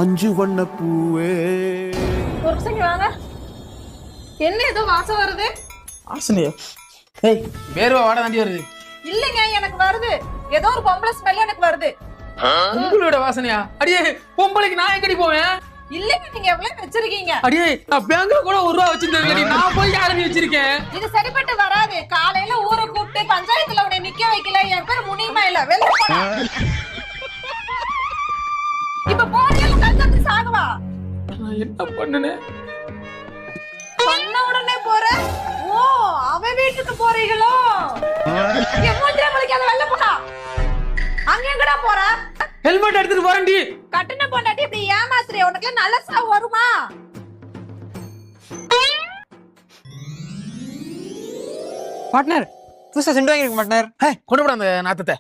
அஞ்சு வண்ண பூவே. ஒரு நிமிஷம் வாங்க. என்ன ஏதோ வாசம் வருது? வாசனையா? ஏய், வேர்வை வாட தாண்டி வருது. இல்லைங்க, எனக்கு வருது. ஏதோ ஒரு பொம்பளை ஸ்மெல் எனக்கு வருது. உங்களோட வாசனையா? அடியே, பொம்பளைக்கு நான் எங்கடி போவேன்? இல்லைங்க, நீங்க எவ்வளவு வச்சிருக்கீங்க? அடியே, நான் பேங்க்ல கூட 1 ரூபா வச்சிருந்தேன். நான் போய் யாரும் வச்சிருக்கேன். இது சரிப்பட்டு வராது. காலையில ஊரை கூப்பிட்டு பஞ்சாயத்துல உன்னை நிக்க வைக்கல. என் பேர் முனியமா இல்ல. வெளில போடா. இப்ப போறியா கல்கத்து சாகவா? நான் என்ன பண்ணுனேன்? சொன்ன உடனே போற. ஓ, அவன் வீட்டுக்கு போறீங்களோ? எம்மோத்தியா மலிக்காத, வெளில போடா. அங்க எங்கடா போற? ஹெல்மெட் எடுத்துட்டு போறேன்டி. கட்டண பொண்டாட்டி இப்படி ஏமாத்துறிய? உனக்கு நல்ல சாவு வருமா? பார்ட்னர், புதுசா சென்ட் வாங்கிருக்க மாட்டனர். கொண்டு போட அந்த நாத்தத்தை.